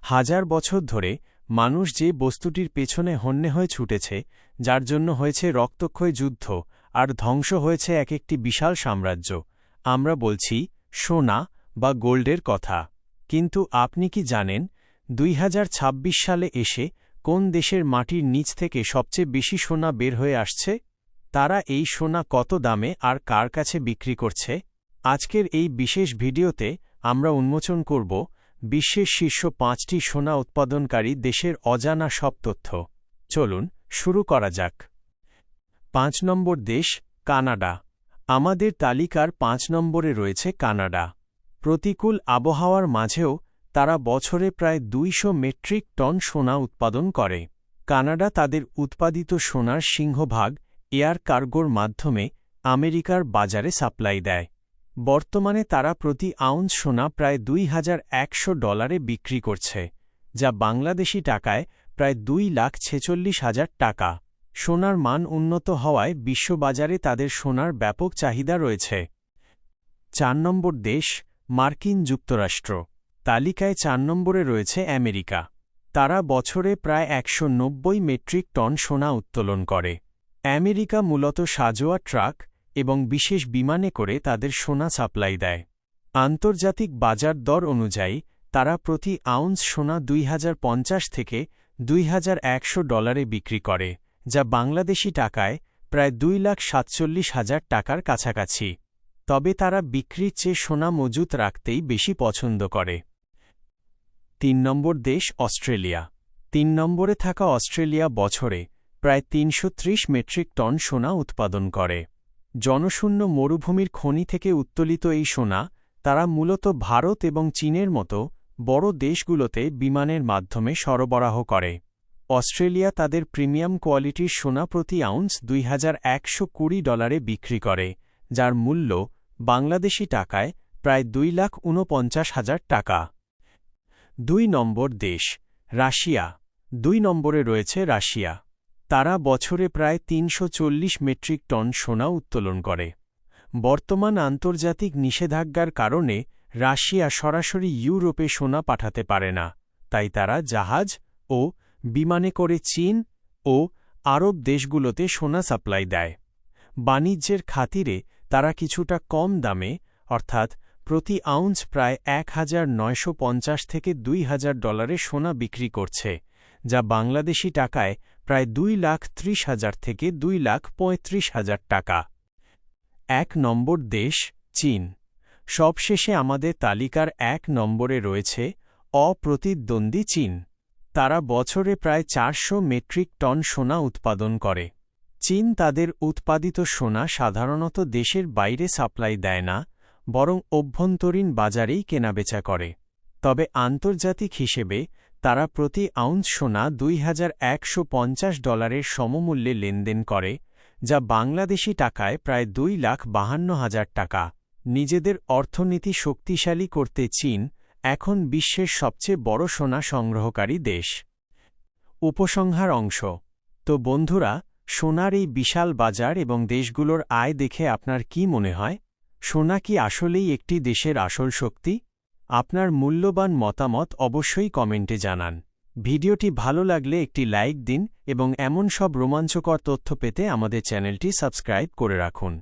হাজার বছর ধরে মানুষ যে বস্তুটির পেছনে হন্যে হয়ে ছুটেছে, যার জন্য হয়েছে রক্তক্ষয়ী যুদ্ধ আর ধ্বংস হয়েছে এক একটি বিশাল সাম্রাজ্য, আমরা বলছি সোনা বা গোল্ডের কথা। কিন্তু আপনি কি জানেন 2026 সালে এসে কোন দেশের মাটির নিচ থেকে সবচেয়ে বেশি সোনা বের হয়ে আসছে? তারা এই সোনা কত দামে আর কার কাছে বিক্রি করছে? আজকের এই বিশেষ ভিডিওতে আমরা উন্মোচন করব বিশ্বের শীর্ষ 5টি সোনা উৎপাদনকারী দেশের অজানা সব তথ্য। চলুন শুরু করা যাক। 5 নম্বর দেশ কানাডা। আমাদের তালিকার 5 নম্বরে রয়েছে কানাডা। প্রতিকূল আবহাওয়ার মাঝেও তারা বছরে প্রায় 200 মেট্রিক টন সোনা উৎপাদন করে। কানাডা তাদের উৎপাদিত সোনার সিংহভাগ এয়ার কার্গোর মাধ্যমে আমেরিকার বাজারে সাপ্লাই দেয়। বর্তমানে তারা প্রতি আউন্স সোনা প্রায় $2,100 বিক্রি করছে, যা বাংলাদেশি টাকায় প্রায় $2,46,000 সোনার মান উন্নত হওয়ায় বিশ্ববাজারে তাদের সোনার ব্যাপক চাহিদা রয়েছে। 4 নম্বর দেশ মার্কিন যুক্তরাষ্ট্র। তালিকায় 4 নম্বরে রয়েছে আমেরিকা। তারা বছরে প্রায় 190 মেট্রিক টন সোনা উত্তোলন করে। আমেরিকা মূলত সাজোয়া ট্রাক এবং বিশেষ বিমানে করে তাদের সোনা সাপ্লাই দেয়। আন্তর্জাতিক বাজার দর অনুযায়ী তারা প্রতি আউন্স সোনা $2,050 থেকে $2,100 বিক্রি করে, যা বাংলাদেশি টাকায় প্রায় $2,47,000 কাছাকাছি। তবে তারা বিক্রির চেয়ে সোনা মজুত রাখতেই বেশি পছন্দ করে। 3 নম্বর দেশ অস্ট্রেলিয়া। 3 নম্বরে থাকা অস্ট্রেলিয়া বছরে প্রায় 330 মেট্রিক টন সোনা উৎপাদন করে। জনশূন্য মরুভূমির খনি থেকে উত্তোলিত এই সোনা তারা মূলত ভারত এবং চীনের মতো বড় দেশগুলোতে বিমানের মাধ্যমে সরবরাহ করে। অস্ট্রেলিয়া তাদের প্রিমিয়াম কোয়ালিটির সোনা প্রতি আউন্স $2,120 বিক্রি করে, যার মূল্য বাংলাদেশি টাকায় প্রায় $2,49,000। 2 নম্বর দেশ রাশিয়া। 2 নম্বরে রয়েছে রাশিয়া। তারা বছরে প্রায় 340 মেট্রিক টন সোনা উত্তোলন করে। বর্তমান আন্তর্জাতিক নিষেধাজ্ঞার কারণে রাশিয়া সরাসরি ইউরোপে সোনা পাঠাতে পারে না, তাই তারা জাহাজ ও বিমানে করে চীন ও আরব দেশগুলোতে সোনা সাপ্লাই দেয়। বাণিজ্যের খাতিরে তারা কিছুটা কম দামে, অর্থাৎ প্রতি আউন্স প্রায় $1,950 থেকে $2,000 সোনা বিক্রি করছে, যা বাংলাদেশি টাকায় প্রায় $2,30,000 থেকে $2,35,000। 1 নম্বর দেশ চীন। সবশেষে আমাদের তালিকার 1 নম্বরে রয়েছে অপ্রতিদ্বন্দ্বী চীন। তারা বছরে প্রায় 400 মেট্রিক টন সোনা উৎপাদন করে। চীন তাদের উৎপাদিত সোনা সাধারণত দেশের বাইরে সাপ্লাই দেয় না, বরং অভ্যন্তরীণ বাজারেই কেনাবেচা করে। তবে আন্তর্জাতিক হিসেবে তারা প্রতি আউন্স সোনা $2,150 সমমূল্যে লেনদেন করে, যা বাংলাদেশি টাকায় প্রায় $2,52,000। নিজেদের অর্থনীতি শক্তিশালী করতে চীন এখন বিশ্বের সবচেয়ে বড় সোনা সংগ্রহকারী দেশ। উপসংহার অংশ। তো বন্ধুরা, সোনার এই বিশাল বাজার এবং দেশগুলোর আয় দেখে আপনার কি মনে হয়? সোনা কি আসলেই একটি দেশের আসল শক্তি? আপনার মূল্যবান মতামত অবশ্যই কমেন্টে জানান। ভিডিওটি ভালো লাগলে একটি লাইক দিন এবং এমন সব রোমাঞ্চকর তথ্য পেতে আমাদের চ্যানেলটি সাবস্ক্রাইব করে রাখুন।